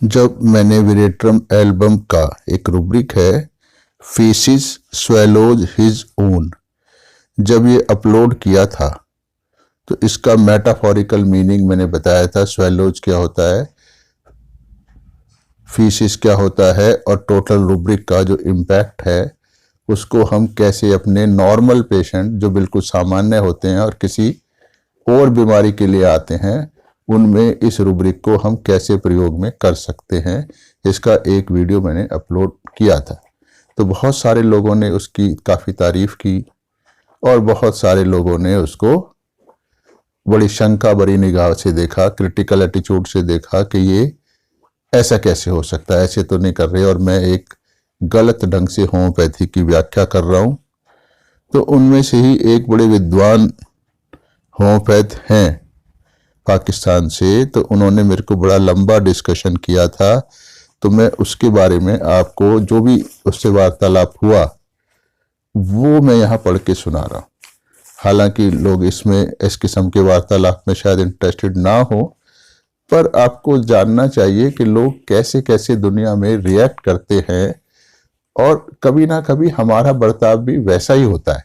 जब मैंने Veratrum album का एक रुब्रिक है फेसिस स्वेलोज हिज ओन, जब ये अपलोड किया था तो इसका मेटाफोरिकल मीनिंग मैंने बताया था। स्वेलोज क्या होता है, फीसिस क्या होता है, और टोटल रुब्रिक का जो इम्पैक्ट है उसको हम कैसे अपने नॉर्मल पेशेंट जो बिल्कुल सामान्य होते हैं और किसी और बीमारी के लिए आते हैं उनमें इस रुब्रिक को हम कैसे प्रयोग में कर सकते हैं, इसका एक वीडियो मैंने अपलोड किया था। तो बहुत सारे लोगों ने उसकी काफ़ी तारीफ की और बहुत सारे लोगों ने उसको बड़ी शंका भरी निगाह से देखा, क्रिटिकल एटीट्यूड से देखा कि ये ऐसा कैसे हो सकता है, ऐसे तो नहीं कर रहे और मैं एक गलत ढंग से होम्योपैथी की व्याख्या कर रहा हूँ। तो उनमें से ही एक बड़े विद्वान होम्योपैथ हैं पाकिस्तान से, तो उन्होंने मेरे को बड़ा लंबा डिस्कशन किया था। तो मैं उसके बारे में आपको जो भी उससे वार्तालाप हुआ वो मैं यहाँ पढ़ के सुना रहा हूँ। हालांकि लोग इसमें इस किस्म के वार्तालाप में शायद इंटरेस्टेड ना हो, पर आपको जानना चाहिए कि लोग कैसे कैसे दुनिया में रिएक्ट करते हैं और कभी ना कभी हमारा बर्ताव भी वैसा ही होता है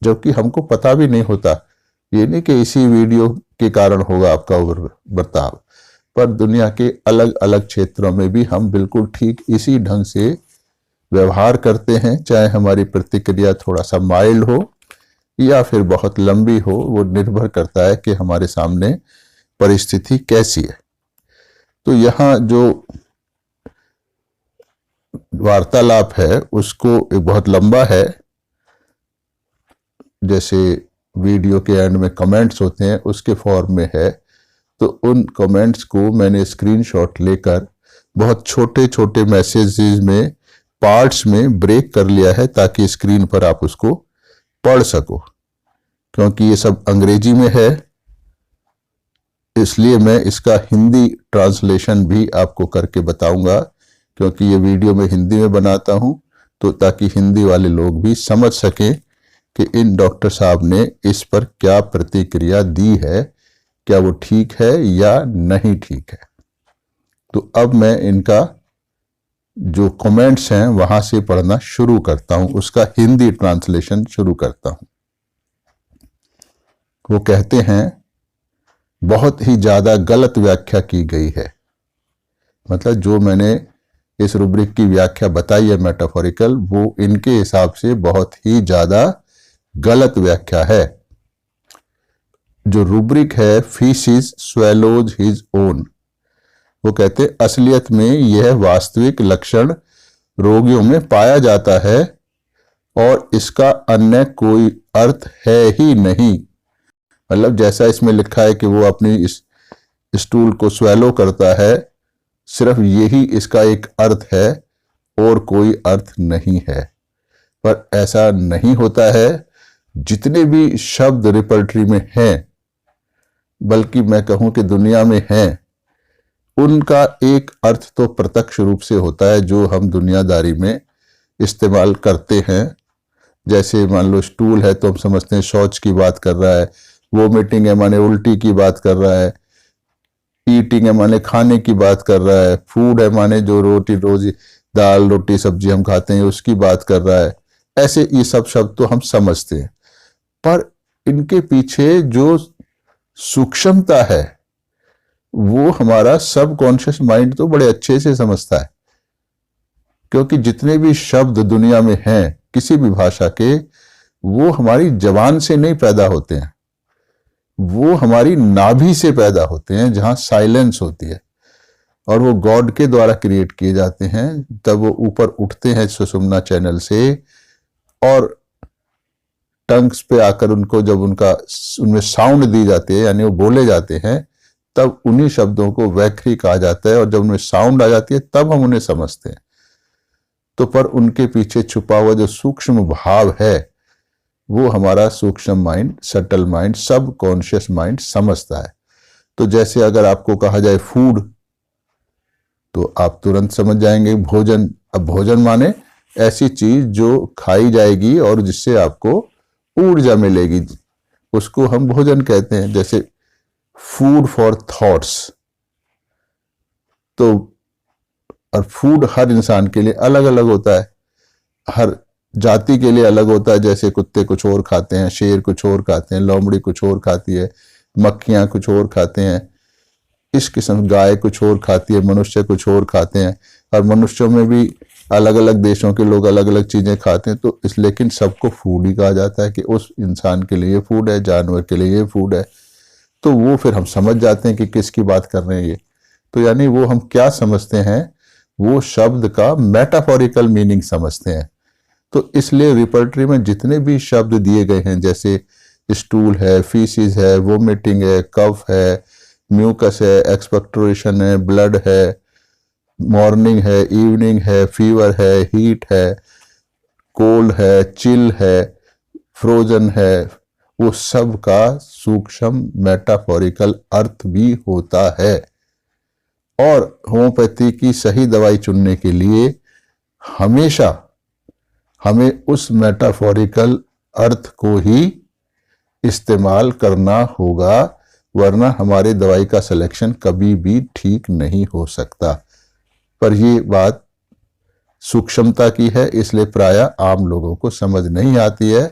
जबकि हमको पता भी नहीं होता। ये नहीं कि इसी वीडियो के कारण होगा आपका बर्ताव, पर दुनिया के अलग अलग क्षेत्रों में भी हम बिल्कुल ठीक इसी ढंग से व्यवहार करते हैं, चाहे हमारी प्रतिक्रिया थोड़ा सा माइल्ड हो या फिर बहुत लंबी हो। वो निर्भर करता है कि हमारे सामने परिस्थिति कैसी है। तो यहाँ जो वार्तालाप है उसको एक बहुत लंबा है, जैसे वीडियो के एंड में कमेंट्स होते हैं उसके फॉर्म में है। तो उन कमेंट्स को मैंने स्क्रीनशॉट लेकर बहुत छोटे छोटे मैसेजेस में पार्ट्स में ब्रेक कर लिया है ताकि स्क्रीन पर आप उसको पढ़ सको। क्योंकि ये सब अंग्रेजी में है इसलिए मैं इसका हिंदी ट्रांसलेशन भी आपको करके बताऊंगा, क्योंकि ये वीडियो मैं हिंदी में बनाता हूं तो ताकि हिंदी वाले लोग भी समझ सकें कि इन डॉक्टर साहब ने इस पर क्या प्रतिक्रिया दी है, क्या वो ठीक है या नहीं ठीक है। तो अब मैं इनका जो कमेंट्स हैं वहां से पढ़ना शुरू करता हूं, उसका हिंदी ट्रांसलेशन शुरू करता हूं। वो कहते हैं बहुत ही ज्यादा गलत व्याख्या की गई है। मतलब जो मैंने इस रुब्रिक की व्याख्या बताई है मेटाफोरिकल, वो इनके हिसाब से बहुत ही ज्यादा गलत व्याख्या है। जो रुब्रिक है फीसिस स्वेलोज हिज ओन, वो कहते असलियत में यह वास्तविक लक्षण रोगियों में पाया जाता है और इसका अन्य कोई अर्थ है ही नहीं। मतलब जैसा इसमें लिखा है कि वो अपनी इस स्टूल को स्वेलो करता है, सिर्फ यही इसका एक अर्थ है और कोई अर्थ नहीं है। पर ऐसा नहीं होता है। जितने भी शब्द रिपर्टरी में हैं, बल्कि मैं कहूं कि दुनिया में हैं, उनका एक अर्थ तो प्रत्यक्ष रूप से होता है जो हम दुनियादारी में इस्तेमाल करते हैं। जैसे मान लो स्टूल है तो हम समझते हैं शौच की बात कर रहा है, वोमिटिंग है माने उल्टी की बात कर रहा है, ईटिंग है माने खाने की बात कर रहा है, फूड है माने जो रोटी रोजी दाल रोटी सब्जी हम खाते हैं उसकी बात कर रहा है। ऐसे ये सब शब्द तो हम समझते हैं, पर इनके पीछे जो सूक्ष्मता है वो हमारा सबकॉन्शियस माइंड तो बड़े अच्छे से समझता है। क्योंकि जितने भी शब्द दुनिया में हैं किसी भी भाषा के, वो हमारी जबान से नहीं पैदा होते हैं, वो हमारी नाभि से पैदा होते हैं जहां साइलेंस होती है, और वो गॉड के द्वारा क्रिएट किए जाते हैं। तब वो ऊपर उठते हैं सुषुम्ना चैनल से और टंग्स पे आकर उनको जब उनमें साउंड दी जाती है यानी वो बोले जाते हैं, तब उन्हीं शब्दों को वैखरी कहा जाता है। और जब उनमें साउंड आ जाती है तब हम उन्हें समझते हैं। तो पर उनके पीछे छुपा हुआ जो सूक्ष्म भाव है वो हमारा सूक्ष्म माइंड, सटल माइंड, सब कॉन्शियस माइंड समझता है। तो जैसे अगर आपको कहा जाए फूड तो आप तुरंत समझ जाएंगे भोजन। अब भोजन माने ऐसी चीज जो खाई जाएगी और जिससे आपको ऊर्जा मिलेगी, उसको हम भोजन कहते हैं। जैसे फूड फॉर थॉट्स, तो और फूड हर इंसान के लिए अलग अलग होता है, हर जाति के लिए अलग होता है। जैसे कुत्ते कुछ और खाते हैं, शेर कुछ और खाते हैं, लोमड़ी कुछ और खाती है, मक्खियां कुछ और खाते हैं, इस किस्म गाय कुछ और खाती है, मनुष्य कुछ और खाते हैं। और मनुष्यों में भी अलग अलग देशों के लोग अलग अलग चीजें खाते हैं। तो इस लेकिन सबको फूड ही कहा जाता है कि उस इंसान के लिए फूड है, जानवर के लिए ये फूड है। तो वो फिर हम समझ जाते हैं कि किसकी बात कर रहे हैं ये। तो यानी वो हम क्या समझते हैं, वो शब्द का मेटाफोरिकल मीनिंग समझते हैं। तो इसलिए रिपर्टरी में जितने भी शब्द दिए गए हैं, जैसे स्टूल है, फीसिस है, वोमिटिंग है, कफ है, म्यूकस है, एक्सपेक्टोरेशन है, ब्लड है, मॉर्निंग है, इवनिंग है, फीवर है, हीट है, कोल्ड है, चिल है, फ्रोजन है, वो सब का सूक्ष्म मेटाफोरिकल अर्थ भी होता है। और होम्योपैथी की सही दवाई चुनने के लिए हमेशा हमें उस मेटाफोरिकल अर्थ को ही इस्तेमाल करना होगा, वरना हमारे दवाई का सिलेक्शन कभी भी ठीक नहीं हो सकता। पर ये बात सूक्ष्मता की है, इसलिए प्रायः आम लोगों को समझ नहीं आती है,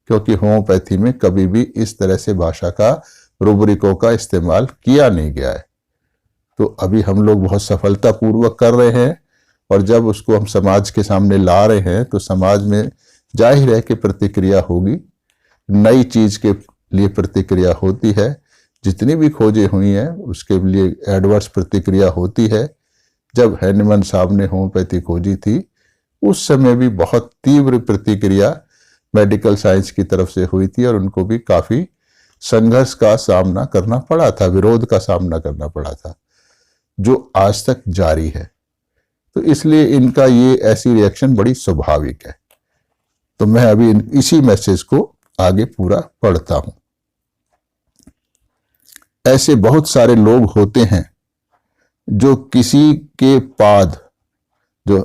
क्योंकि होम्योपैथी में कभी भी इस तरह से भाषा का, रूब्रिकों का इस्तेमाल किया नहीं गया है। तो अभी हम लोग बहुत सफलतापूर्वक कर रहे हैं, और जब उसको हम समाज के सामने ला रहे हैं तो समाज में जाहिर है कि प्रतिक्रिया होगी, नई चीज के लिए प्रतिक्रिया होती है। जितनी भी खोजें हुई हैं उसके लिए एडवर्स प्रतिक्रिया होती है। जब हैनिमन साहब ने होम्योपैथी खोजी थी, उस समय भी बहुत तीव्र प्रतिक्रिया मेडिकल साइंस की तरफ से हुई थी, और उनको भी काफी संघर्ष का सामना करना पड़ा था, विरोध का सामना करना पड़ा था, जो आज तक जारी है। तो इसलिए इनका ये ऐसी रिएक्शन बड़ी स्वाभाविक है। तो मैं अभी इसी मैसेज को आगे पूरा पढ़ता हूं। ऐसे बहुत सारे लोग होते हैं जो किसी के पाद, जो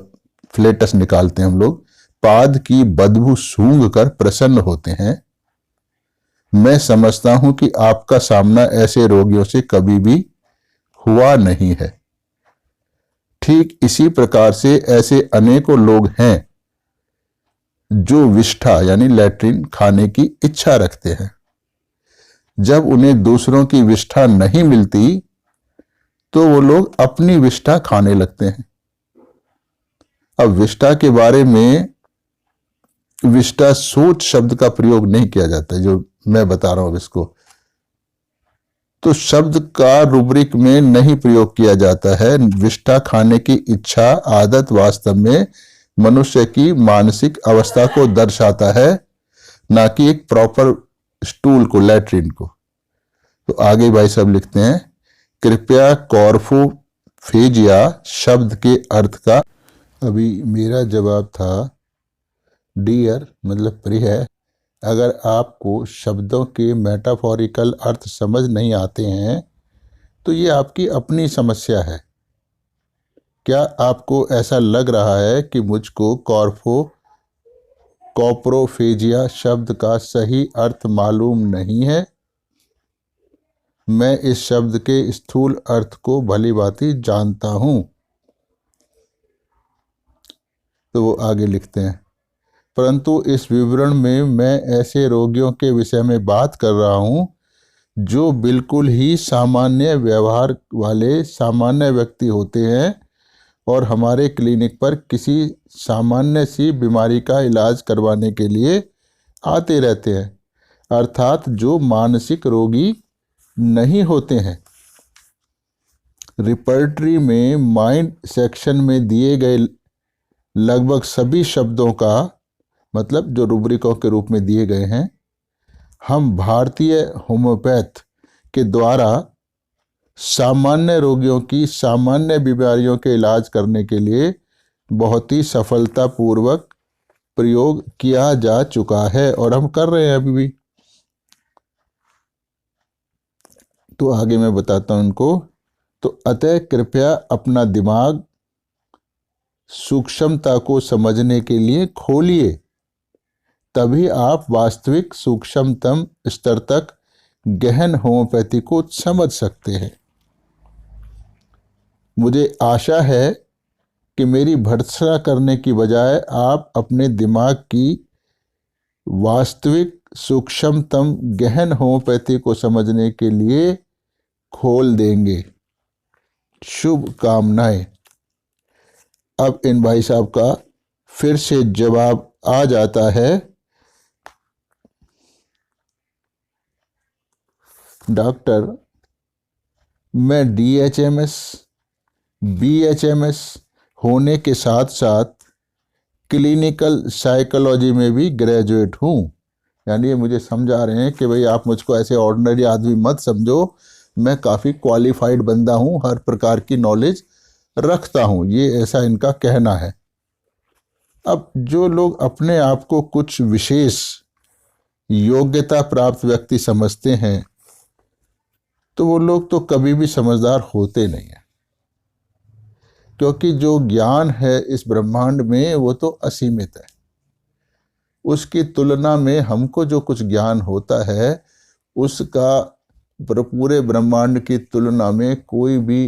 फ्लेटस निकालते हैं हम लोग, पाद की बदबू सूंघ कर प्रसन्न होते हैं। मैं समझता हूं कि आपका सामना ऐसे रोगियों से कभी भी हुआ नहीं है। ठीक इसी प्रकार से ऐसे अनेकों लोग हैं जो विष्ठा यानी लैट्रिन खाने की इच्छा रखते हैं। जब उन्हें दूसरों की विष्ठा नहीं मिलती तो वो लोग अपनी विष्ठा खाने लगते हैं। अब विष्ठा के बारे में विष्ठा सोच शब्द का प्रयोग नहीं किया जाता, जो मैं बता रहा हूं इसको, तो शब्द का रूब्रिक में नहीं प्रयोग किया जाता है। विष्ठा खाने की इच्छा, आदत वास्तव में मनुष्य की मानसिक अवस्था को दर्शाता है, ना कि एक प्रॉपर स्टूल को, लैट्रिन को। तो आगे भाई साहब लिखते हैं, कृपया कॉर्फोफेजिया शब्द के अर्थ का। अभी मेरा जवाब था डियर मतलब प्रिय, अगर आपको शब्दों के मेटाफोरिकल अर्थ समझ नहीं आते हैं तो ये आपकी अपनी समस्या है। क्या आपको ऐसा लग रहा है कि मुझको कॉप्रोफेजिया शब्द का सही अर्थ मालूम नहीं है? मैं इस शब्द के स्थूल अर्थ को भली भांति जानता हूं। तो वो आगे लिखते हैं, परंतु इस विवरण में मैं ऐसे रोगियों के विषय में बात कर रहा हूं जो बिल्कुल ही सामान्य व्यवहार वाले सामान्य व्यक्ति होते हैं और हमारे क्लिनिक पर किसी सामान्य सी बीमारी का इलाज करवाने के लिए आते रहते हैं, अर्थात जो मानसिक रोगी नहीं होते हैं। रिपर्टरी में माइंड सेक्शन में दिए गए लगभग सभी शब्दों का मतलब जो रूब्रिकों के रूप में दिए गए हैं, हम भारतीय होम्योपैथ के द्वारा सामान्य रोगियों की सामान्य बीमारियों के इलाज करने के लिए बहुत ही सफलतापूर्वक प्रयोग किया जा चुका है और हम कर रहे हैं अभी भी। तो आगे मैं बताता हूं इनको। तो अतः कृपया अपना दिमाग सूक्ष्मता को समझने के लिए खोलिए, तभी आप वास्तविक सूक्ष्मतम स्तर तक गहन होम्योपैथी को समझ सकते हैं। मुझे आशा है कि मेरी भर्त्सना करने की बजाय आप अपने दिमाग की वास्तविक सूक्ष्मतम गहन होम्योपैथी को समझने के लिए खोल देंगे। शुभकामनाएं। अब इन भाई साहब का फिर से जवाब आ जाता है। डॉक्टर, मैं DHMS, BHMS होने के साथ साथ क्लिनिकल साइकोलॉजी में भी ग्रेजुएट हूँ। यानी ये मुझे समझा रहे हैं कि भाई आप मुझको ऐसे ऑर्डिनरी आदमी मत समझो, मैं काफ़ी क्वालिफाइड बंदा हूँ, हर प्रकार की नॉलेज रखता हूँ, ये ऐसा इनका कहना है। अब जो लोग अपने आप को कुछ विशेष योग्यता प्राप्त व्यक्ति समझते हैं तो वो लोग तो कभी भी समझदार होते नहीं हैं, क्योंकि जो ज्ञान है इस ब्रह्मांड में वो तो असीमित है। उसकी तुलना में हमको जो कुछ ज्ञान होता है उसका पूरे ब्रह्मांड की तुलना में कोई भी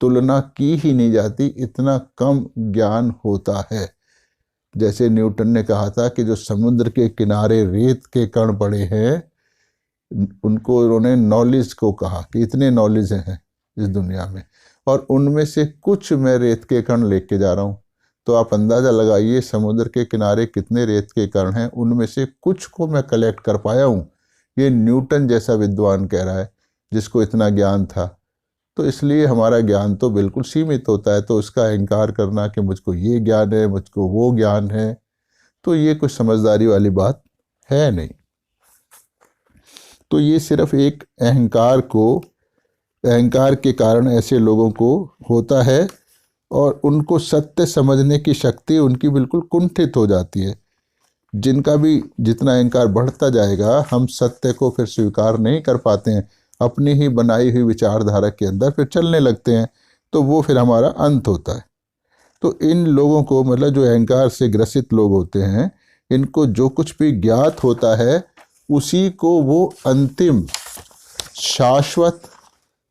तुलना की ही नहीं जाती, इतना कम ज्ञान होता है। जैसे न्यूटन ने कहा था कि जो समुद्र के किनारे रेत के कण पड़े हैं उनको उन्होंने नॉलेज को कहा कि इतने नॉलेज हैं इस दुनिया में, और उनमें से कुछ मैं रेत के कण लेके जा रहा हूँ। तो आप अंदाज़ा लगाइए समुद्र के किनारे कितने रेत के कण हैं, उनमें से कुछ को मैं कलेक्ट कर पाया हूँ। ये न्यूटन जैसा विद्वान कह रहा है जिसको इतना ज्ञान था। तो इसलिए हमारा ज्ञान तो बिल्कुल सीमित होता है। तो उसका अहंकार करना कि मुझको ये ज्ञान है, मुझको वो ज्ञान है, तो ये कुछ समझदारी वाली बात है नहीं। तो ये सिर्फ एक अहंकार के कारण ऐसे लोगों को होता है, और उनको सत्य समझने की शक्ति उनकी बिल्कुल कुंठित हो जाती है। जिनका भी जितना अहंकार बढ़ता जाएगा, हम सत्य को फिर स्वीकार नहीं कर पाते हैं, अपनी ही बनाई हुई विचारधारा के अंदर फिर चलने लगते हैं, तो वो फिर हमारा अंत होता है। तो इन लोगों को, मतलब जो अहंकार से ग्रसित लोग होते हैं, इनको जो कुछ भी ज्ञात होता है उसी को वो अंतिम शाश्वत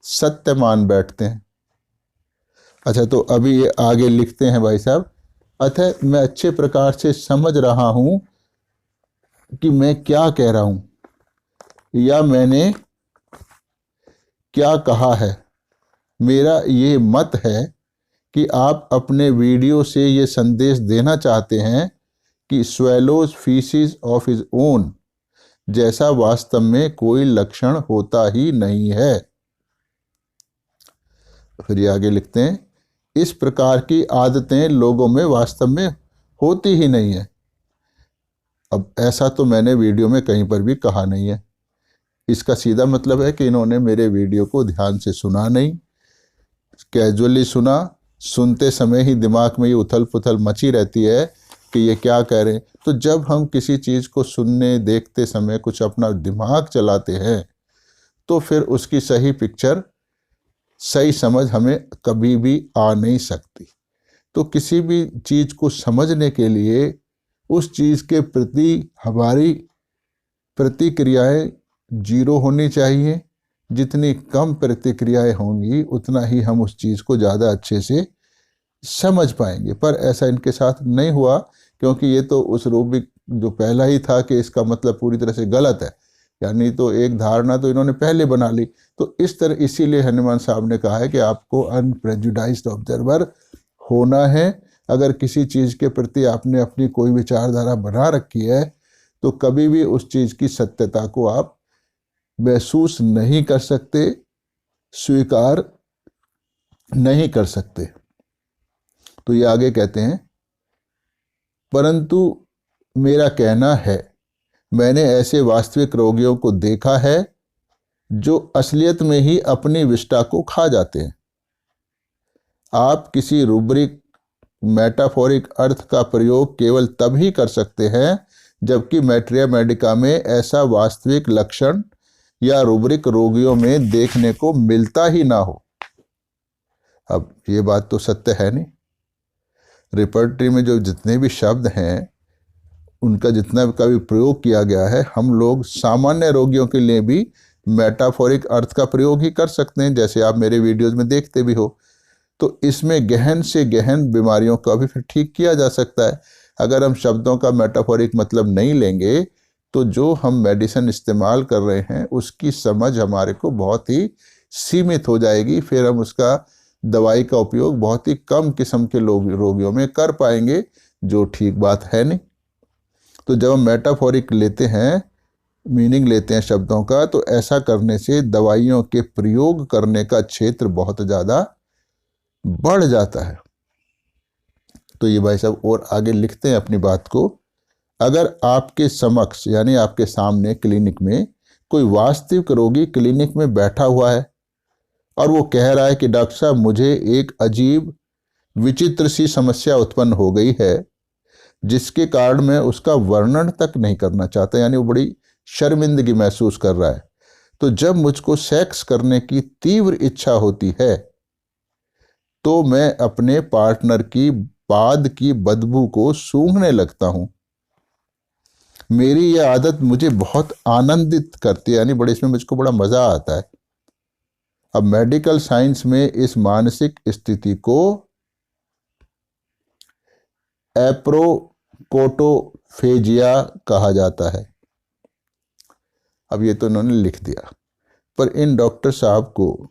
सत्य मान बैठते हैं। अच्छा, तो अभी ये आगे लिखते हैं भाई साहब, अतः मैं अच्छे प्रकार से समझ रहा हूं कि मैं क्या कह रहा हूं या मैंने क्या कहा है। मेरा ये मत है कि आप अपने वीडियो से ये संदेश देना चाहते हैं कि swallows faeces of his own जैसा वास्तव में कोई लक्षण होता ही नहीं है। फिर ये आगे लिखते हैं, इस प्रकार की आदतें लोगों में वास्तव में होती ही नहीं है। अब ऐसा तो मैंने वीडियो में कहीं पर भी कहा नहीं है। इसका सीधा मतलब है कि इन्होंने मेरे वीडियो को ध्यान से सुना नहीं, कैजुअली सुना। सुनते समय ही दिमाग में ये उथल पुथल मची रहती है कि ये क्या कह रहे हैं। तो जब हम किसी चीज़ को सुनने देखते समय कुछ अपना दिमाग चलाते हैं तो फिर उसकी सही पिक्चर, सही समझ हमें कभी भी आ नहीं सकती। तो किसी भी चीज़ को समझने के लिए उस चीज़ के प्रति हमारी प्रतिक्रियाएं जीरो होनी चाहिए। जितनी कम प्रतिक्रियाएं होंगी उतना ही हम उस चीज़ को ज़्यादा अच्छे से समझ पाएंगे। पर ऐसा इनके साथ नहीं हुआ, क्योंकि ये तो उस रूबिक जो पहला ही था कि इसका मतलब पूरी तरह से गलत है, यानी तो एक धारणा तो इन्होंने पहले बना ली। तो इस तरह इसीलिए हनुमान साहब ने कहा है कि आपको अनप्रेजुडाइज्ड ऑब्जर्वर होना है। अगर किसी चीज़ के प्रति आपने अपनी कोई विचारधारा बना रखी है तो कभी भी उस चीज़ की सत्यता को आप महसूस नहीं कर सकते, स्वीकार नहीं कर सकते। तो ये आगे कहते हैं, परंतु मेरा कहना है, मैंने ऐसे वास्तविक रोगियों को देखा है जो असलियत में ही अपनी विष्ठा को खा जाते हैं। आप किसी रूब्रिक मेटाफोरिक अर्थ का प्रयोग केवल तभी कर सकते हैं जबकि मैट्रिया मेडिका में ऐसा वास्तविक लक्षण या रूब्रिक रोगियों में देखने को मिलता ही ना हो। अब ये बात तो सत्य है नहीं। रिपर्टरी में जो जितने भी शब्द हैं उनका जितना का भी प्रयोग किया गया है, हम लोग सामान्य रोगियों के लिए भी मेटाफोरिक अर्थ का प्रयोग ही कर सकते हैं, जैसे आप मेरे वीडियोस में देखते भी हो। तो इसमें गहन से गहन बीमारियों का भी फिर ठीक किया जा सकता है। अगर हम शब्दों का मेटाफोरिक मतलब नहीं लेंगे तो जो हम मेडिसिन इस्तेमाल कर रहे हैं उसकी समझ हमारे को बहुत ही सीमित हो जाएगी। फिर हम उसका दवाई का उपयोग बहुत ही कम किस्म के रोगियों में कर पाएंगे, जो ठीक बात है नहीं। तो जब हम मेटाफोरिक लेते हैं, मीनिंग लेते हैं शब्दों का, तो ऐसा करने से दवाइयों के प्रयोग करने का क्षेत्र बहुत ज़्यादा बढ़ जाता है। तो ये भाई साहब और आगे लिखते हैं अपनी बात को। अगर आपके समक्ष यानी आपके सामने क्लिनिक में कोई वास्तविक रोगी क्लिनिक में बैठा हुआ है और वो कह रहा है कि डॉक्टर साहब मुझे एक अजीब विचित्र सी समस्या उत्पन्न हो गई है जिसके कारण मैं उसका वर्णन तक नहीं करना चाहता, यानी वो बड़ी शर्मिंदगी महसूस कर रहा है, तो जब मुझको सेक्स करने की तीव्र इच्छा होती है तो मैं अपने पार्टनर की पाद की बदबू को सूंघने लगता हूं। मेरी यह आदत मुझे बहुत आनंदित करती है, यानी बड़े इसमें मुझको बड़ा मजा आता है। अब मेडिकल साइंस में इस मानसिक स्थिति को एप्रोकोटोफेजिया कहा जाता है। अब ये तो उन्होंने लिख दिया, पर इन डॉक्टर साहब को,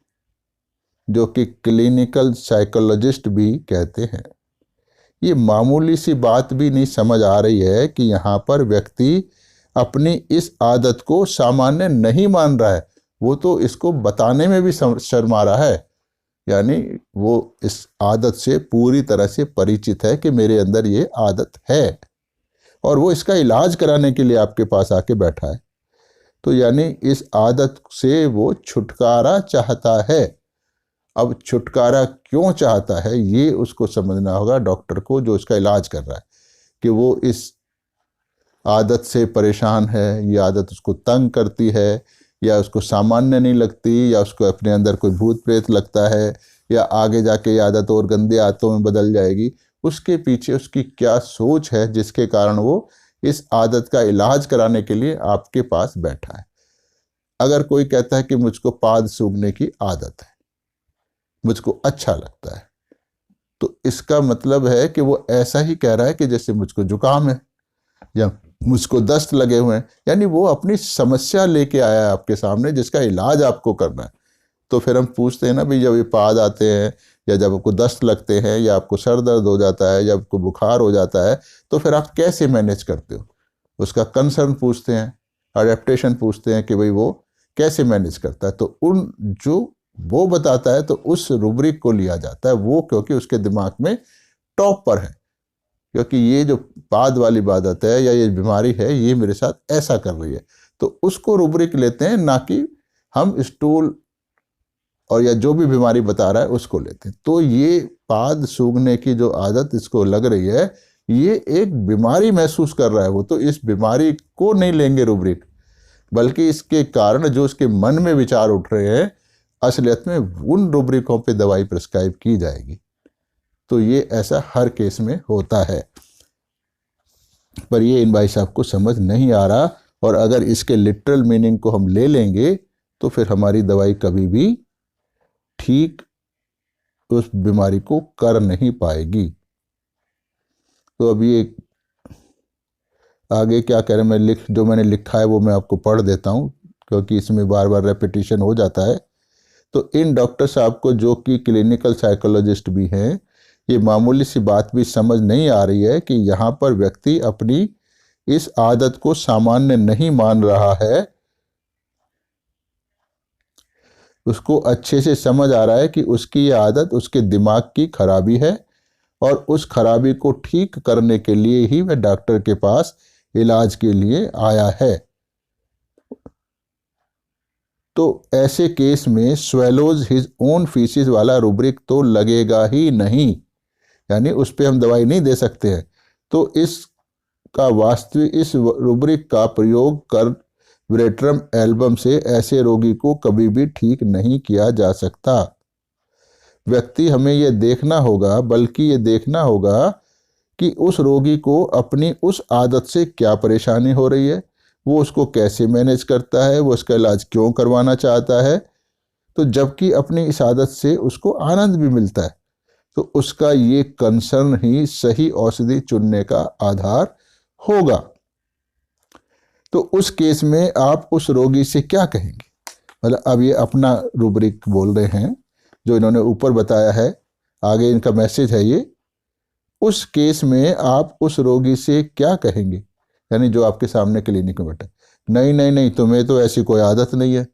जो कि क्लिनिकल साइकोलॉजिस्ट भी कहते हैं, ये मामूली सी बात भी नहीं समझ आ रही है कि यहाँ पर व्यक्ति अपनी इस आदत को सामान्य नहीं मान रहा है, वो तो इसको बताने में भी शर्मा रहा है। यानी वो इस आदत से पूरी तरह से परिचित है कि मेरे अंदर ये आदत है और वो इसका इलाज कराने के लिए आपके पास आके बैठा है। तो यानी इस आदत से वो छुटकारा चाहता है। अब छुटकारा क्यों चाहता है ये उसको समझना होगा डॉक्टर को, जो इसका इलाज कर रहा है, कि वो इस आदत से परेशान है, ये आदत उसको तंग करती है, या उसको सामान्य नहीं लगती, या उसको अपने अंदर कोई भूत प्रेत लगता है, या आगे जाके ये आदत और गंदे आदतों में बदल जाएगी। उसके पीछे उसकी क्या सोच है जिसके कारण वो इस आदत का इलाज कराने के लिए आपके पास बैठा है। अगर कोई कहता है कि मुझको पाद सूंघने की आदत है, मुझको अच्छा लगता है, तो इसका मतलब है कि वो ऐसा ही कह रहा है कि जैसे मुझको जुकाम है या मुझको दस्त लगे हुए हैं, यानी वो अपनी समस्या लेके आया है आपके सामने जिसका इलाज आपको करना है। तो फिर हम पूछते हैं ना भाई, जब ये पाद आते हैं या जब आपको दस्त लगते हैं या आपको सर दर्द हो जाता है या आपको बुखार हो जाता है, तो फिर आप कैसे मैनेज करते हो, उसका कंसर्न पूछते हैं, अडेप्टेशन पूछते हैं कि भाई वो कैसे मैनेज करता है। तो उन जो वो बताता है तो उस रूब्रिक को लिया जाता है वो, क्योंकि उसके दिमाग में टॉप पर है, क्योंकि ये जो पाद वाली आदत है या ये बीमारी है ये मेरे साथ ऐसा कर रही है, तो उसको रूब्रिक लेते हैं, ना कि हम स्टूल और या जो भी बीमारी बता रहा है उसको लेते हैं। तो ये पाद सूंघने की जो आदत इसको लग रही है, ये एक बीमारी महसूस कर रहा है वो, तो इस बीमारी को नहीं लेंगे रूब्रिक, बल्कि इसके कारण जो उसके मन में विचार उठ रहे हैं असलियत में उन रूब्रिकों पे दवाई प्रिस्क्राइब की जाएगी। तो ये ऐसा हर केस में होता है, पर ये इन भाई साहब को समझ नहीं आ रहा, और अगर इसके लिटरल मीनिंग को हम ले लेंगे तो फिर हमारी दवाई कभी भी ठीक उस बीमारी को कर नहीं पाएगी। तो अब ये आगे क्या कह रहे हैं, जो मैंने लिखा है वो मैं आपको पढ़ देता हूँ, क्योंकि इसमें बार बार रेपिटेशन हो जाता है। तो इन डॉक्टर साहब को, जो कि क्लिनिकल साइकोलॉजिस्ट भी हैं, ये मामूली सी बात भी समझ नहीं आ रही है कि यहाँ पर व्यक्ति अपनी इस आदत को सामान्य नहीं मान रहा है। उसको अच्छे से समझ आ रहा है कि उसकी ये आदत उसके दिमाग की खराबी है और उस खराबी को ठीक करने के लिए ही वह डॉक्टर के पास इलाज के लिए आया है। तो ऐसे केस में स्वेलोज हिज ओन फीसिस वाला रूब्रिक तो लगेगा ही नहीं, यानी उस पर हम दवाई नहीं दे सकते हैं। तो इस रूब्रिक का प्रयोग कर ब्रेट्रम एल्बम से ऐसे रोगी को कभी भी ठीक नहीं किया जा सकता। व्यक्ति हमें यह देखना होगा, बल्कि ये देखना होगा कि उस रोगी को अपनी उस आदत से क्या परेशानी हो रही है, वो उसको कैसे मैनेज करता है, वो उसका इलाज क्यों करवाना चाहता है। तो जबकि अपनी इस आदत से उसको आनंद भी मिलता है, तो उसका ये कंसर्न ही सही औषधि चुनने का आधार होगा। तो उस केस में आप उस रोगी से क्या कहेंगे? मतलब अब ये अपना रूब्रिक बोल रहे हैं जो इन्होंने ऊपर बताया है, आगे इनका मैसेज है ये। उस केस में आप उस रोगी से क्या कहेंगे, यानी जो आपके सामने क्लिनिक में बैठा, नहीं नहीं नहीं, तुम्हें तो ऐसी कोई आदत नहीं है,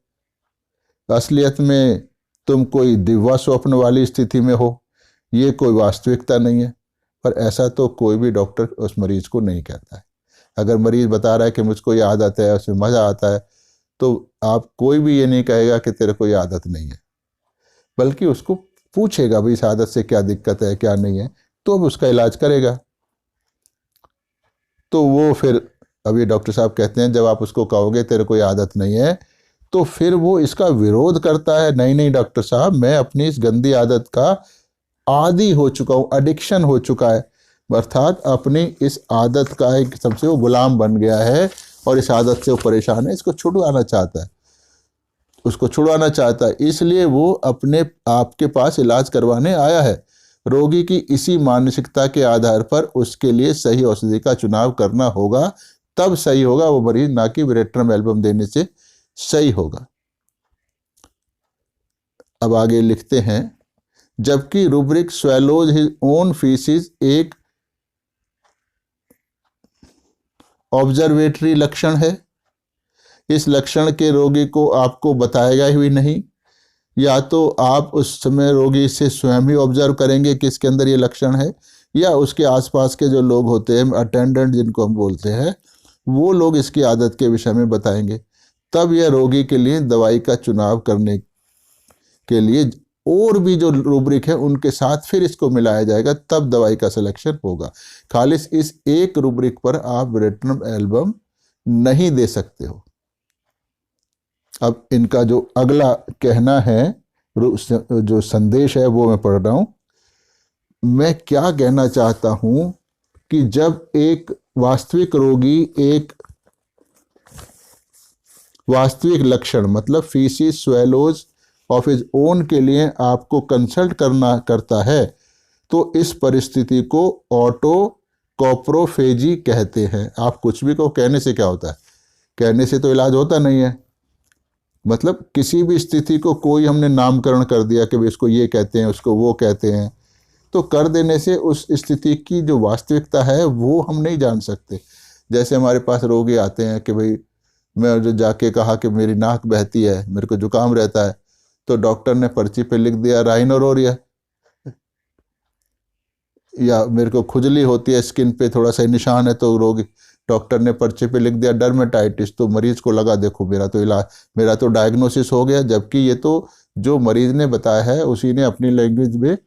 असलियत में तुम कोई दिव्या स्वप्न वाली स्थिति में हो, ये कोई वास्तविकता नहीं है। पर ऐसा तो कोई भी डॉक्टर उस मरीज को नहीं कहता है। अगर मरीज बता रहा है कि मुझको ये आदत है, उसमें मज़ा आता है, तो आप कोई भी ये नहीं कहेगा कि तेरे को ये आदत नहीं है, बल्कि उसको पूछेगा भाई इस आदत से क्या दिक्कत है क्या नहीं है, तो अब उसका इलाज करेगा। तो वो फिर अभी डॉक्टर साहब कहते हैं जब आप उसको कहोगे तेरे को ये आदत नहीं है, तो फिर वो इसका विरोध करता है, नहीं नहीं डॉक्टर साहब, मैं अपनी इस गंदी आदत का आदी हो चुका हूँ, एडिक्शन हो चुका है, अर्थात अपनी इस आदत का एक सबसे वो गुलाम बन गया है और इस आदत से वो परेशान है, इसको छुड़वाना चाहता है, उसको छुड़वाना चाहता है, इसलिए वो अपने आपके पास इलाज करवाने आया है। रोगी की इसी मानसिकता के आधार पर उसके लिए सही औषधि का चुनाव करना होगा, तब सही होगा वो मरीज, ना कि विरेट्रम एल्बम देने से सही होगा। अब आगे लिखते हैं, जबकि rubric swallows his own feces एक ऑब्जर्वेटरी लक्षण है। इस लक्षण के रोगी को आपको बताएगा ही नहीं, या तो आप उस समय रोगी से स्वयं ही ऑब्जर्व करेंगे कि इसके अंदर ये लक्षण है, या उसके आसपास के जो लोग होते हैं, अटेंडेंट जिनको हम बोलते हैं, वो लोग इसकी आदत के विषय में बताएंगे। तब यह रोगी के लिए दवाई का चुनाव करने के लिए और भी जो रूब्रिक है उनके साथ फिर इसको मिलाया जाएगा, तब दवाई का सिलेक्शन होगा। खालिस इस एक रूब्रिक पर आप विरेट्रम एल्बम नहीं दे सकते हो। अब इनका जो अगला कहना है, जो संदेश है वो मैं पढ़ रहा हूँ। मैं क्या कहना चाहता हूँ कि जब एक वास्तविक रोगी एक वास्तविक लक्षण मतलब faeces swallows of his own के लिए आपको कंसल्ट करता है, तो इस परिस्थिति को ऑटोकॉप्रोफेजी कहते हैं। आप कुछ भी को कहने से क्या होता है, कहने से तो इलाज होता नहीं है। मतलब किसी भी स्थिति को कोई हमने नामकरण कर दिया कि भाई इसको ये कहते हैं, उसको वो कहते हैं, तो कर देने से उस स्थिति की जो वास्तविकता है वो हम नहीं जान सकते। जैसे हमारे पास रोगी आते हैं कि भाई मैं जो जाके कहा कि मेरी नाक बहती है, मेरे को जुकाम रहता है, तो डॉक्टर ने पर्ची पे लिख दिया राइनोरोरिया, या मेरे को खुजली होती है स्किन पे थोड़ा सा निशान है, तो रोगी डॉक्टर ने पर्चे पे लिख दिया डर्मेटाइटिस, तो मरीज को लगा देखो मेरा तो डायग्नोसिस हो गया, जबकि ये तो जो मरीज ने बताया है उसी ने अपनी लैंग्वेज में,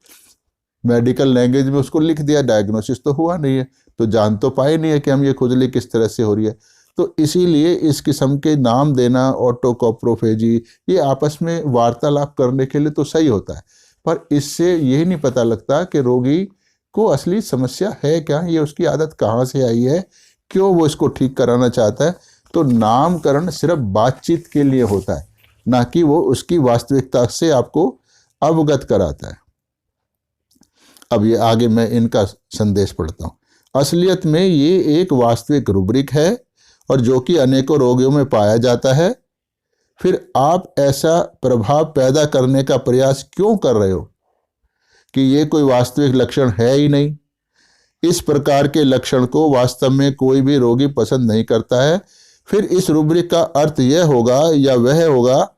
मेडिकल लैंग्वेज में उसको लिख दिया, डायग्नोसिस तो हुआ नहीं है, तो जान तो पाई नहीं है कि हम ये खुजली किस तरह से हो रही है। तो इसीलिए इस किस्म के नाम देना, ऑटोकॉप्रोफेजी, ये आपस में वार्तालाप करने के लिए तो सही होता है, पर इससे यही नहीं पता लगता कि रोगी को असली समस्या है क्या, ये उसकी आदत कहाँ से आई है, क्यों वो इसको ठीक कराना चाहता है। तो नामकरण सिर्फ बातचीत के लिए होता है, ना कि वो उसकी वास्तविकता से आपको अवगत कराता है। अब ये आगे मैं इनका संदेश पढ़ता हूँ। असलियत में ये एक वास्तविक रूब्रिक है और जो कि अनेकों रोगियों में पाया जाता है। फिर आप ऐसा प्रभाव पैदा करने का प्रयास क्यों कर रहे हो कि ये कोई वास्तविक लक्षण है ही नहीं। इस प्रकार के लक्षण को वास्तव में कोई भी रोगी पसंद नहीं करता है। फिर इस रूब्रिक का अर्थ यह होगा या वह होगा,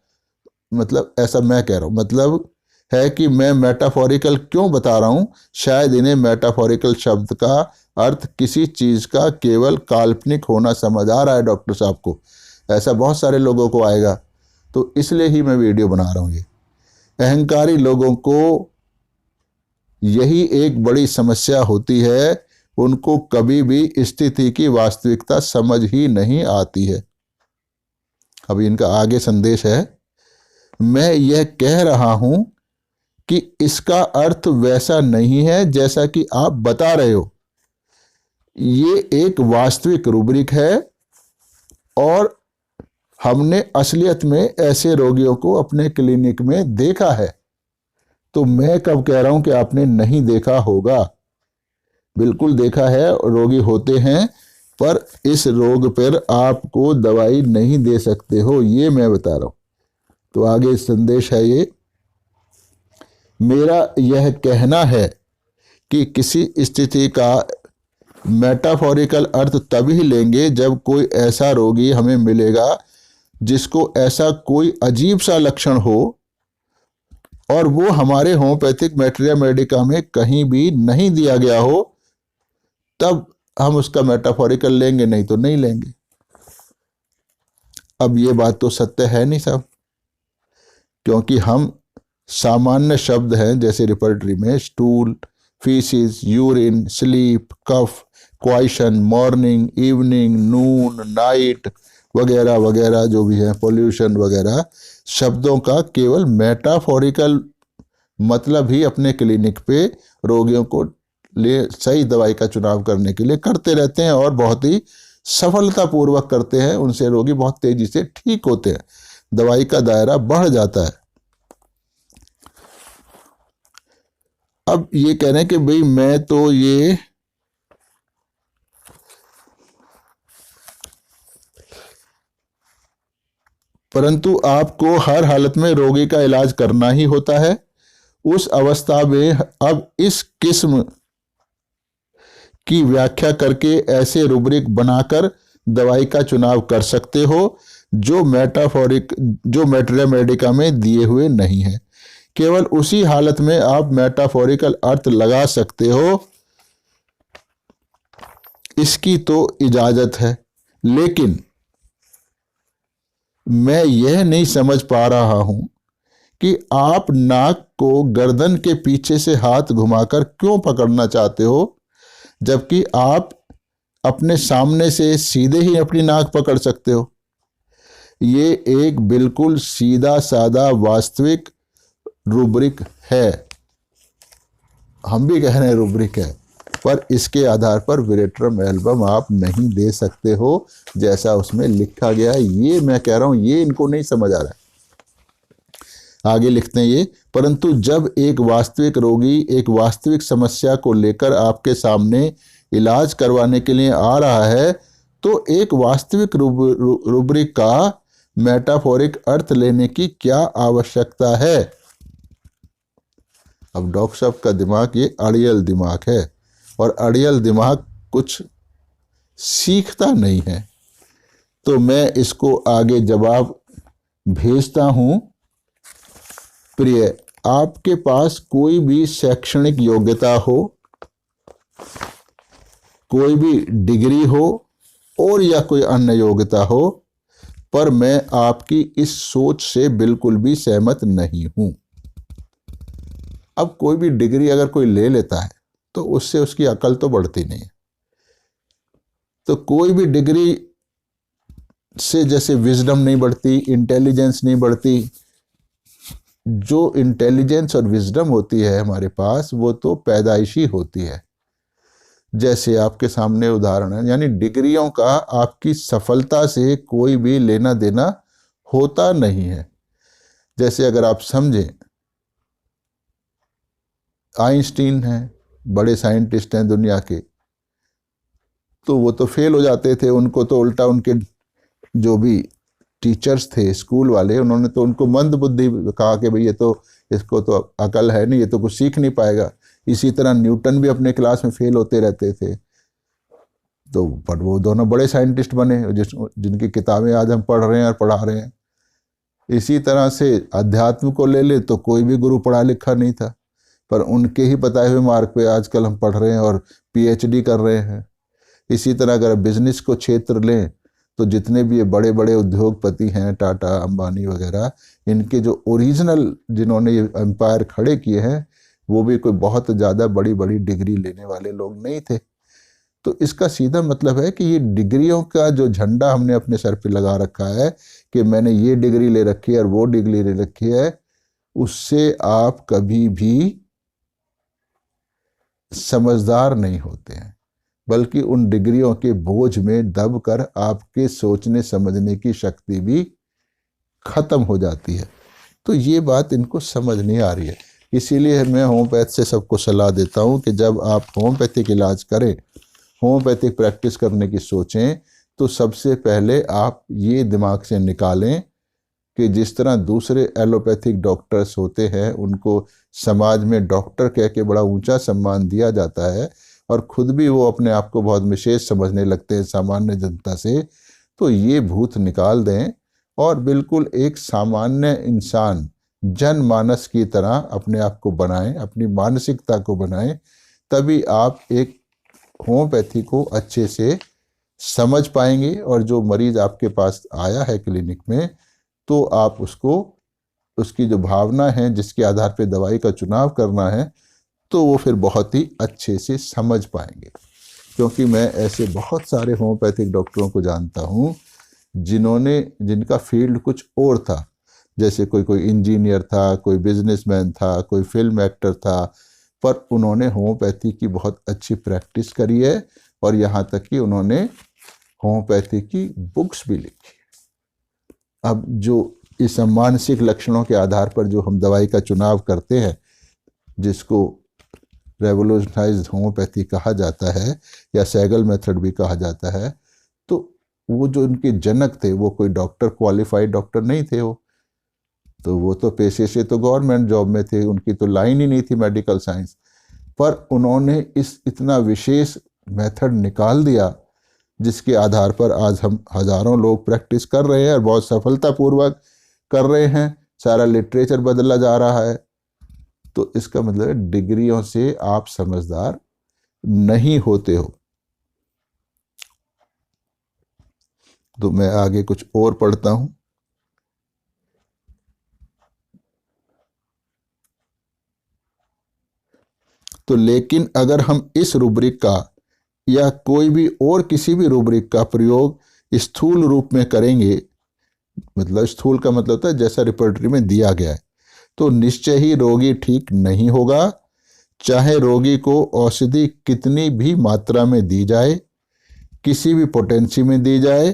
मतलब ऐसा मैं कह रहा हूँ, मतलब है कि मैं मेटाफोरिकल क्यों बता रहा हूँ। शायद इन्हें मेटाफोरिकल शब्द का अर्थ किसी चीज़ का केवल काल्पनिक होना समझ आ रहा है डॉक्टर साहब को, ऐसा बहुत सारे लोगों को आएगा, तो इसलिए ही मैं वीडियो बना रहा हूँ। ये अहंकारी लोगों को यही एक बड़ी समस्या होती है, उनको कभी भी स्थिति की वास्तविकता समझ ही नहीं आती है। अभी इनका आगे संदेश है, मैं यह कह रहा हूं कि इसका अर्थ वैसा नहीं है जैसा कि आप बता रहे हो। ये एक वास्तविक रूब्रिक है और हमने असलियत में ऐसे रोगियों को अपने क्लिनिक में देखा है। तो मैं कब कह रहा हूं कि आपने नहीं देखा होगा? बिल्कुल देखा है, रोगी होते हैं, पर इस रोग पर आपको दवाई नहीं दे सकते हो, ये मैं बता रहा हूं। तो आगे संदेश है ये, मेरा यह कहना है कि किसी स्थिति का मेटाफोरिकल अर्थ तभी लेंगे जब कोई ऐसा रोगी हमें मिलेगा जिसको ऐसा कोई अजीब सा लक्षण हो और वो हमारे होम्योपैथिक मैटेरिया मेडिका में कहीं भी नहीं दिया गया हो, तब हम उसका मेटाफोरिकल लेंगे, नहीं तो नहीं लेंगे। अब ये बात तो सत्य है नहीं साहब, क्योंकि हम सामान्य शब्द हैं जैसे रिपर्टरी में स्टूल, फीसिस, यूरिन, स्लीप, कफ, क्वाइशन, मॉर्निंग, इवनिंग, नून, नाइट वगैरह वगैरह जो भी है, पोल्यूशन वगैरह, शब्दों का केवल मेटाफोरिकल मतलब ही अपने क्लिनिक पे रोगियों को लिए सही दवाई का चुनाव करने के लिए करते रहते हैं और बहुत ही सफलतापूर्वक करते हैं। उनसे रोगी बहुत तेजी से ठीक होते हैं, दवाई का दायरा बढ़ जाता है। अब ये कह रहे हैं कि भाई मैं तो ये परंतु आपको हर हालत में रोगी का इलाज करना ही होता है। उस अवस्था में अब इस किस्म की व्याख्या करके ऐसे रूब्रिक बनाकर दवाई का चुनाव कर सकते हो जो मैटेरिया मेडिका में दिए हुए नहीं है। केवल उसी हालत में आप मेटाफोरिकल अर्थ लगा सकते हो, इसकी तो इजाजत है। लेकिन मैं यह नहीं समझ पा रहा हूं कि आप नाक को गर्दन के पीछे से हाथ घुमाकर क्यों पकड़ना चाहते हो, जबकि आप अपने सामने से सीधे ही अपनी नाक पकड़ सकते हो। ये एक बिल्कुल सीधा साधा वास्तविक रूब्रिक है। हम भी कह रहे हैं रूब्रिक है, पर इसके आधार पर विरेट्रम एल्बम आप नहीं दे सकते हो जैसा उसमें लिखा गया है। ये मैं कह रहा हूं, ये इनको नहीं समझ आ रहा है। आगे लिखते हैं ये, परंतु जब एक वास्तविक रोगी एक वास्तविक समस्या को लेकर आपके सामने इलाज करवाने के लिए आ रहा है, तो एक वास्तविक रूब्रिक का मेटाफोरिक अर्थ लेने की क्या आवश्यकता है? अब डॉक्टर साहब का दिमाग ये अड़ियल दिमाग है, और अड़ियल दिमाग कुछ सीखता नहीं है। तो मैं इसको आगे जवाब भेजता हूं। प्रिय, आपके पास कोई भी शैक्षणिक योग्यता हो, कोई भी डिग्री हो और या कोई अन्य योग्यता हो, पर मैं आपकी इस सोच से बिल्कुल भी सहमत नहीं हूं। अब कोई भी डिग्री अगर कोई ले लेता है तो उससे उसकी अकल तो बढ़ती नहीं है। तो कोई भी डिग्री से जैसे विजडम नहीं बढ़ती, इंटेलिजेंस नहीं बढ़ती। जो इंटेलिजेंस और विजडम होती है हमारे पास, वो तो पैदाइशी होती है। जैसे आपके सामने उदाहरण है, यानी डिग्रियों का आपकी सफलता से कोई भी लेना देना होता नहीं है। जैसे अगर आप समझें, आइंस्टीन हैं, बड़े साइंटिस्ट हैं दुनिया के, तो वो तो फेल हो जाते थे। उनको तो उल्टा उनके जो भी टीचर्स थे स्कूल वाले, उन्होंने तो उनको मंद बुद्धि कहा कि भाई ये तो, इसको तो अकल है नहीं, ये तो कुछ सीख नहीं पाएगा। इसी तरह न्यूटन भी अपने क्लास में फेल होते रहते थे, तो पर वो दोनों बड़े साइंटिस्ट बने जिनकी किताबें आज हम पढ़ रहे हैं और पढ़ा रहे हैं। इसी तरह से अध्यात्म को ले ले तो कोई भी गुरु पढ़ा लिखा नहीं था, पर उनके ही बताए हुए मार्ग पे आजकल हम पढ़ रहे हैं और पीएचडी कर रहे हैं। इसी तरह अगर बिजनेस को क्षेत्र लें तो जितने भी ये बड़े बड़े उद्योगपति हैं, टाटा, अंबानी वगैरह, इनके जो ओरिजिनल जिन्होंने ये एम्पायर खड़े किए हैं, वो भी कोई बहुत ज़्यादा बड़ी बड़ी डिग्री लेने वाले लोग नहीं थे। तो इसका सीधा मतलब है कि ये डिग्रियों का जो झंडा हमने अपने सर पे लगा रखा है कि मैंने ये डिग्री ले रखी है और वो डिग्री ले रखी है, उससे आप कभी भी समझदार नहीं होते हैं, बल्कि उन डिग्रियों के बोझ में दबकर आपके सोचने समझने की शक्ति भी खत्म हो जाती है। तो ये बात इनको समझ नहीं आ रही है। इसीलिए मैं होम्योपैथ से सबको सलाह देता हूँ कि जब आप होम्योपैथिक इलाज करें, होम्योपैथिक प्रैक्टिस करने की सोचें, तो सबसे पहले आप ये दिमाग से निकालें कि जिस तरह दूसरे एलोपैथिक डॉक्टर्स होते हैं उनको समाज में डॉक्टर कह के बड़ा ऊंचा सम्मान दिया जाता है और खुद भी वो अपने आप को बहुत विशेष समझने लगते हैं सामान्य जनता से, तो ये भूत निकाल दें और बिल्कुल एक सामान्य इंसान जनमानस की तरह अपने आप को बनाएं, अपनी मानसिकता को बनाएं, तभी आप एक होम्योपैथी को अच्छे से समझ पाएंगे। और जो मरीज आपके पास आया है क्लिनिक में, तो आप उसको उसकी जो भावना है जिसके आधार पर दवाई का चुनाव करना है, तो वो फिर बहुत ही अच्छे से समझ पाएंगे। क्योंकि मैं ऐसे बहुत सारे होम्योपैथिक डॉक्टरों को जानता हूँ जिनका फील्ड कुछ और था, जैसे कोई इंजीनियर था, कोई बिजनेसमैन था, कोई फिल्म एक्टर था, पर उन्होंने होम्योपैथी की बहुत अच्छी प्रैक्टिस करी है और यहाँ तक कि उन्होंने होम्योपैथी की बुक्स भी लिखी। अब जो इस मानसिक लक्षणों के आधार पर जो हम दवाई का चुनाव करते हैं, जिसको रेवोल्यूशनाइज्ड होम्योपैथी कहा जाता है या सैगल मेथड भी कहा जाता है, तो वो जो उनके जनक थे वो कोई डॉक्टर, क्वालिफाइड डॉक्टर नहीं थे, वो तो पेशे से तो गवर्नमेंट जॉब में थे, उनकी तो लाइन ही नहीं थी मेडिकल साइंस, पर उन्होंने इतना विशेष मेथड निकाल दिया जिसके आधार पर आज हम हजारों लोग प्रैक्टिस कर रहे हैं और बहुत सफलतापूर्वक कर रहे हैं। सारा लिटरेचर बदला जा रहा है। तो इसका मतलब है डिग्रियों से आप समझदार नहीं होते हो। तो मैं आगे कुछ और पढ़ता हूं। तो लेकिन अगर हम इस रूब्रिक का या कोई भी और किसी भी रूब्रिक का प्रयोग स्थूल रूप में करेंगे, मतलब स्थूल का मतलब होता है जैसा रिपोर्टरी में दिया गया है, तो निश्चय ही रोगी ठीक नहीं होगा, चाहे रोगी को औषधि कितनी भी मात्रा में दी जाए, किसी भी पोटेंसी में दी जाए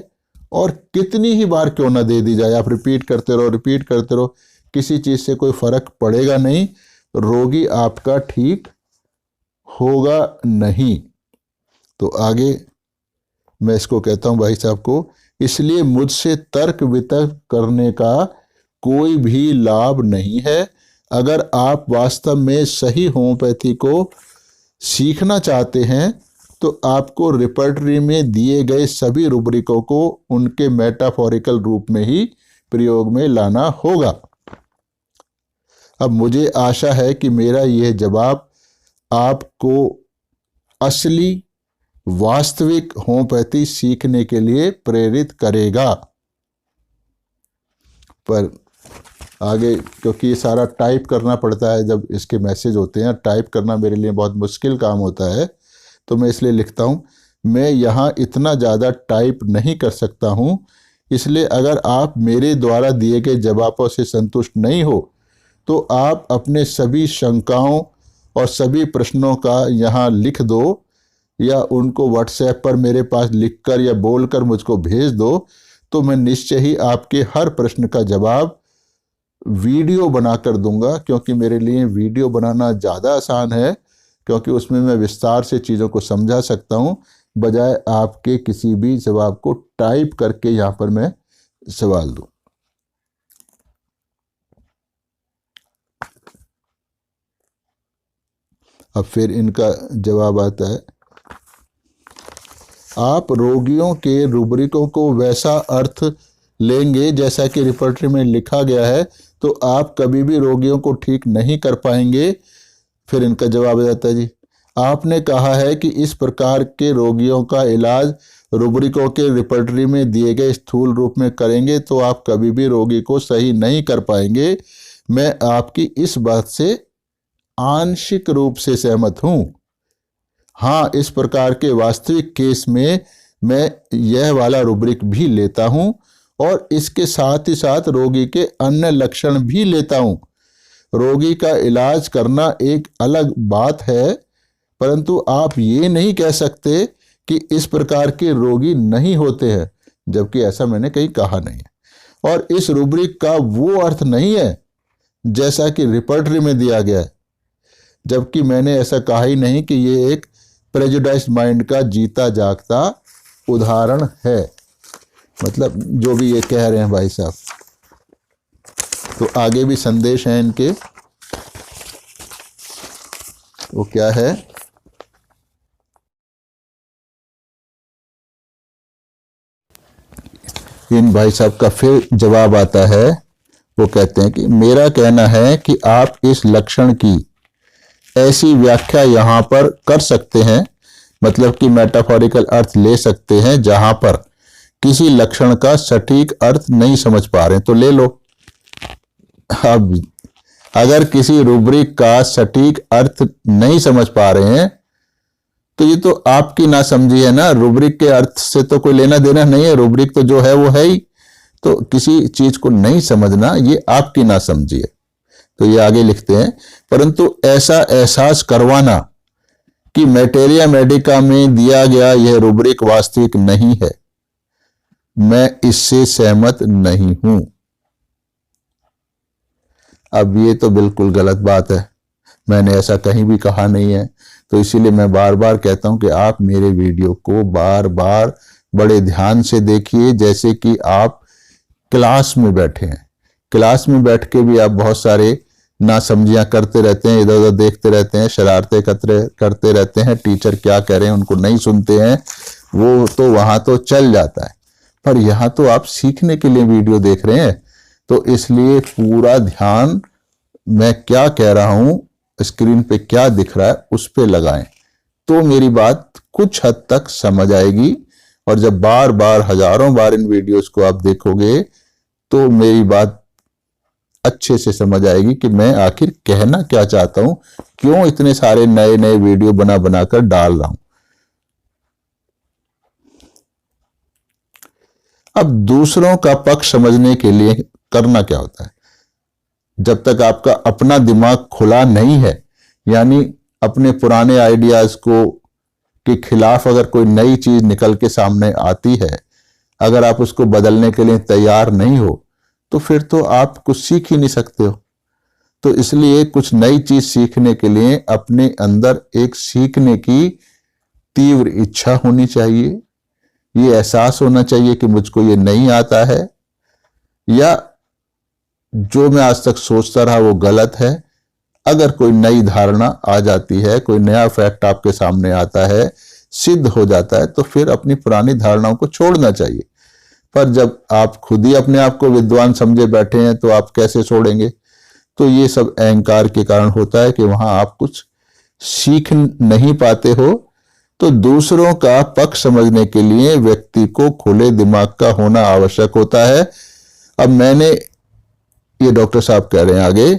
और कितनी ही बार क्यों ना दे दी जाए। आप रिपीट करते रहो, किसी चीज़ से कोई फर्क पड़ेगा नहीं, रोगी आपका ठीक होगा नहीं। तो आगे मैं इसको कहता हूं भाई साहब को, इसलिए मुझसे तर्क वितर्क करने का कोई भी लाभ नहीं है। अगर आप वास्तव में सही होम्योपैथी को सीखना चाहते हैं तो आपको रिपर्टरी में दिए गए सभी रूब्रिकों को उनके मेटाफोरिकल रूप में ही प्रयोग में लाना होगा। अब मुझे आशा है कि मेरा यह जवाब आपको असली वास्तविक होम्योपैथी सीखने के लिए प्रेरित करेगा। पर आगे क्योंकि ये सारा टाइप करना पड़ता है, जब इसके मैसेज होते हैं टाइप करना मेरे लिए बहुत मुश्किल काम होता है, तो मैं इसलिए लिखता हूँ। मैं यहाँ इतना ज़्यादा टाइप नहीं कर सकता हूँ, इसलिए अगर आप मेरे द्वारा दिए गए जवाबों से संतुष्ट नहीं हो तो आप अपने सभी शंकाओं और सभी प्रश्नों का यहाँ लिख दो या उनको व्हाट्सएप पर मेरे पास लिखकर या बोलकर मुझको भेज दो, तो मैं निश्चय ही आपके हर प्रश्न का जवाब वीडियो बनाकर दूंगा। क्योंकि मेरे लिए वीडियो बनाना ज़्यादा आसान है, क्योंकि उसमें मैं विस्तार से चीज़ों को समझा सकता हूँ, बजाय आपके किसी भी जवाब को टाइप करके यहाँ पर मैं सवाल दूँ। अब फिर इनका जवाब आता है, आप रोगियों के रूब्रिकों को वैसा अर्थ लेंगे जैसा कि रिपोर्टरी में लिखा गया है तो आप कभी भी रोगियों को ठीक नहीं कर पाएंगे। फिर इनका जवाब आ जाता है, जी आपने कहा है कि इस प्रकार के रोगियों का इलाज रूब्रिकों के रिपोर्टरी में दिए गए स्थूल रूप में करेंगे तो आप कभी भी रोगी को सही नहीं कर पाएंगे। मैं आपकी इस बात से आंशिक रूप से सहमत हूँ। हाँ, इस प्रकार के वास्तविक केस में मैं यह वाला रूब्रिक भी लेता हूँ और इसके साथ ही साथ रोगी के अन्य लक्षण भी लेता हूँ। रोगी का इलाज करना एक अलग बात है, परंतु आप ये नहीं कह सकते कि इस प्रकार के रोगी नहीं होते हैं, जबकि ऐसा मैंने कहीं कहा नहीं है। और इस रूब्रिक का वो अर्थ नहीं है जैसा कि रिपर्टरी में दिया गया है, जबकि मैंने ऐसा कहा ही नहीं कि ये एक प्रेजुडाइज्ड माइंड का जीता जागता उदाहरण है। मतलब जो भी ये कह रहे हैं भाई साहब, तो आगे भी संदेश हैं इनके। वो क्या है, इन भाई साहब का फिर जवाब आता है। वो कहते हैं कि मेरा कहना है कि आप इस लक्षण की ऐसी व्याख्या यहां पर कर सकते हैं, मतलब कि मेटाफोरिकल अर्थ ले सकते हैं, जहां पर किसी लक्षण का सटीक अर्थ नहीं समझ पा रहे तो ले लो। अब अगर किसी रूब्रिक का सटीक अर्थ नहीं समझ पा रहे हैं तो ये तो आपकी नासमझी है ना। रूब्रिक के अर्थ से तो कोई लेना देना नहीं है, रूब्रिक तो जो है वो है ही। तो किसी चीज को नहीं समझना ये आपकी नासमझी है। तो ये आगे लिखते हैं, परंतु ऐसा एहसास करवाना कि मैटेरिया मेडिका में दिया गया यह रूब्रिक वास्तविक नहीं है, मैं इससे सहमत नहीं हूं। अब ये तो बिल्कुल गलत बात है, मैंने ऐसा कहीं भी कहा नहीं है। तो इसीलिए मैं बार बार कहता हूं कि आप मेरे वीडियो को बार बार बड़े ध्यान से देखिए, जैसे कि आप क्लास में बैठे हैं। क्लास में बैठ के भी आप बहुत सारे नासमझियां करते रहते हैं, इधर उधर देखते रहते हैं, शरारतें करते रहते हैं, टीचर क्या कह रहे हैं उनको नहीं सुनते हैं, वो तो वहां तो चल जाता है। पर यहाँ तो आप सीखने के लिए वीडियो देख रहे हैं, तो इसलिए पूरा ध्यान मैं क्या कह रहा हूं, स्क्रीन पे क्या दिख रहा है उस पे लगाएं, तो मेरी बात कुछ हद तक समझ आएगी। और जब बार बार हजारों बार इन वीडियोस को आप देखोगे तो मेरी बात अच्छे से समझ आएगी कि मैं आखिर कहना क्या चाहता हूं, क्यों इतने सारे नए नए वीडियो बना बनाकर डाल रहा हूं। अब दूसरों का पक्ष समझने के लिए करना क्या होता है, जब तक आपका अपना दिमाग खुला नहीं है, यानी अपने पुराने आइडियाज को के खिलाफ अगर कोई नई चीज निकल के सामने आती है, अगर आप उसको बदलने के लिए तैयार नहीं हो, तो फिर तो आप कुछ सीख ही नहीं सकते हो। तो इसलिए कुछ नई चीज सीखने के लिए अपने अंदर एक सीखने की तीव्र इच्छा होनी चाहिए, ये एहसास होना चाहिए कि मुझको ये नहीं आता है, या जो मैं आज तक सोचता रहा वो गलत है। अगर कोई नई धारणा आ जाती है, कोई नया फैक्ट आपके सामने आता है, सिद्ध हो जाता है, तो फिर अपनी पुरानी धारणाओं को छोड़ना चाहिए। पर जब आप खुद ही अपने आप को विद्वान समझे बैठे हैं तो आप कैसे छोड़ेंगे। तो ये सब अहंकार के कारण होता है कि वहां आप कुछ सीख नहीं पाते हो। तो दूसरों का पक्ष समझने के लिए व्यक्ति को खुले दिमाग का होना आवश्यक होता है। अब मैंने ये डॉक्टर साहब कह रहे हैं आगे,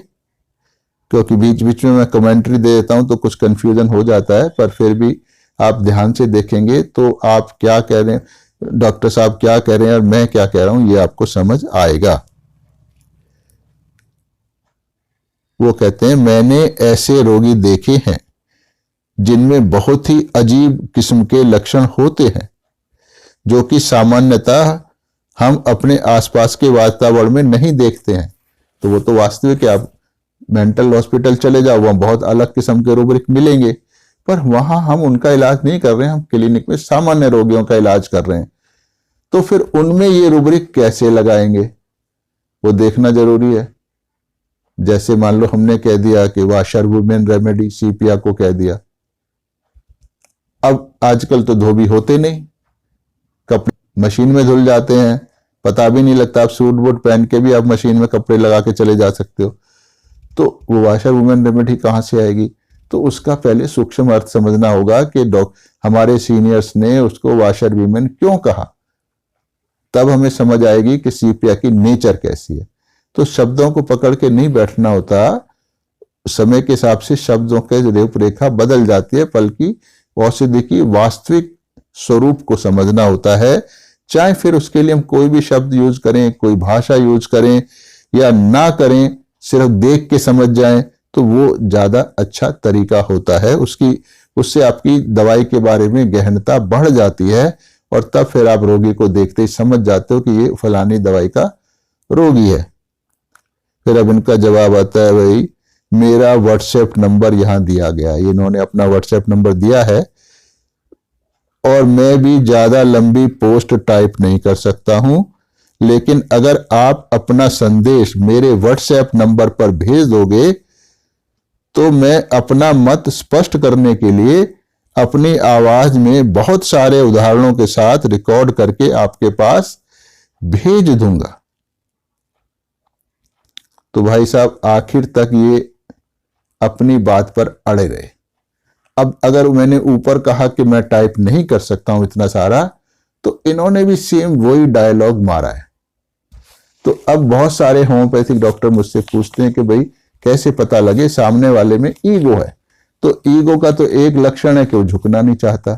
क्योंकि बीच बीच में मैं कमेंट्री दे देता हूं तो कुछ कंफ्यूजन हो जाता है, पर फिर भी आप ध्यान से देखेंगे तो आप क्या कह रहे हैं, डॉक्टर साहब क्या कह रहे हैं और मैं क्या कह रहा हूं, ये आपको समझ आएगा। वो कहते हैं, मैंने ऐसे रोगी देखे हैं जिनमें बहुत ही अजीब किस्म के लक्षण होते हैं, जो कि सामान्यतः हम अपने आसपास के वातावरण में नहीं देखते हैं। तो वो तो वास्तविक है, आप मेंटल हॉस्पिटल चले जाओ, वहां बहुत अलग किस्म के रूब्रिक मिलेंगे, पर वहां हम उनका इलाज नहीं कर रहे हैं, हम क्लिनिक में सामान्य रोगियों का इलाज कर रहे हैं। तो फिर उनमें ये रूब्रिक कैसे लगाएंगे, वो देखना जरूरी है। जैसे मान लो हमने कह दिया कि वाशर वुमेन रेमेडी सीपिया को कह दिया, अब आजकल तो धोबी होते नहीं, कपड़े मशीन में धुल जाते हैं, पता भी नहीं लगता, आप सूट बूट पहन के भी आप मशीन में कपड़े लगा के चले जा सकते हो। तो वो वाशर वुमेन रेमेडी कहां से आएगी। तो उसका पहले सूक्ष्म अर्थ समझना होगा कि हमारे सीनियर्स ने उसको वाशर वुमेन क्यों कहा, तब हमें समझ आएगी कि सीपिया की नेचर कैसी है। तो शब्दों को पकड़ के नहीं बैठना होता, समय के हिसाब से शब्दों के रूपरेखा बदल जाती है, बल्कि औषधि की वास्तविक स्वरूप को समझना होता है। चाहे फिर उसके लिए हम कोई भी शब्द यूज करें, कोई भाषा यूज करें या ना करें, सिर्फ देख के समझ जाएं तो वो ज्यादा अच्छा तरीका होता है। उससे आपकी दवाई के बारे में गहनता बढ़ जाती है, और तब फिर आप रोगी को देखते ही समझ जाते हो कि ये फलानी दवाई का रोगी है। फिर अब इनका जवाब आता है, भाई मेरा व्हाट्सएप नंबर यहां दिया गया है। इन्होंने अपना व्हाट्सएप नंबर दिया है और मैं भी ज्यादा लंबी पोस्ट टाइप नहीं कर सकता हूं, लेकिन अगर आप अपना संदेश मेरे व्हाट्सएप नंबर पर भेज दोगे तो मैं अपना मत स्पष्ट करने के लिए अपनी आवाज में बहुत सारे उदाहरणों के साथ रिकॉर्ड करके आपके पास भेज दूंगा। तो भाई साहब आखिर तक ये अपनी बात पर अड़े रहे। अब अगर मैंने ऊपर कहा कि मैं टाइप नहीं कर सकता हूं इतना सारा, तो इन्होंने भी सेम वही डायलॉग मारा है। तो अब बहुत सारे होम्योपैथिक डॉक्टर मुझसे पूछते हैं कि भाई कैसे पता लगे सामने वाले में ईगो है। तो ईगो का तो एक लक्षण है कि वो झुकना नहीं चाहता।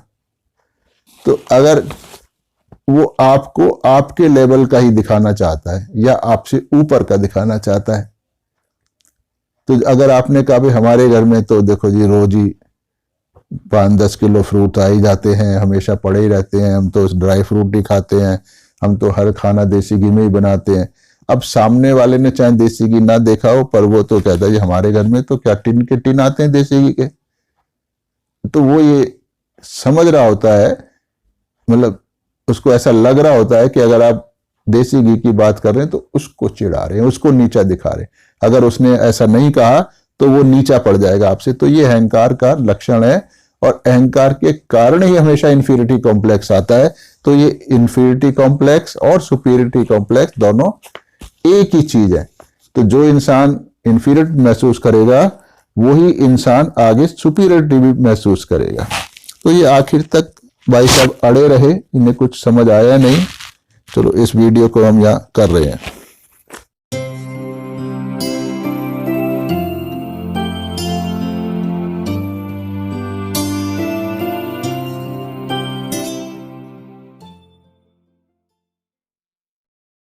तो अगर वो आपको आपके लेवल का ही दिखाना चाहता है या आपसे ऊपर का दिखाना चाहता है, तो अगर आपने कहा भाई हमारे घर में तो देखो जी रोज ही 5-10 किलो फ्रूट आ ही जाते हैं, हमेशा पड़े ही रहते हैं, हम तो ड्राई फ्रूट ही खाते हैं, हम तो हर खाना देसी घी में ही बनाते हैं। अब सामने वाले ने चाहे देसी घी ना देखा हो, पर वो तो कहता है जी हमारे घर में तो क्या टिन के टिन आते हैं देसी घी के। तो वो ये समझ रहा होता है, मतलब उसको ऐसा लग रहा होता है कि अगर आप देसी घी की बात कर रहे हैं तो उसको चिढ़ा रहे हैं, उसको नीचा दिखा रहे हैं। अगर उसने ऐसा नहीं कहा तो वो नीचा पड़ जाएगा आपसे। तो ये अहंकार का लक्षण है और अहंकार के कारण ही हमेशा इंफीरियरिटी कॉम्प्लेक्स आता है। तो ये इंफीरियरिटी कॉम्प्लेक्स और सुपीरियरिटी कॉम्प्लेक्स दोनों एक ही चीज है। तो जो इंसान इंफीरियरिटी महसूस करेगा वही इंसान आगे सुपीरियरिटी भी महसूस करेगा। तो ये आखिर तक भाई साहब अड़े रहे, इन्हें कुछ समझ आया नहीं। चलो इस वीडियो को हम यहाँ कर रहे हैं।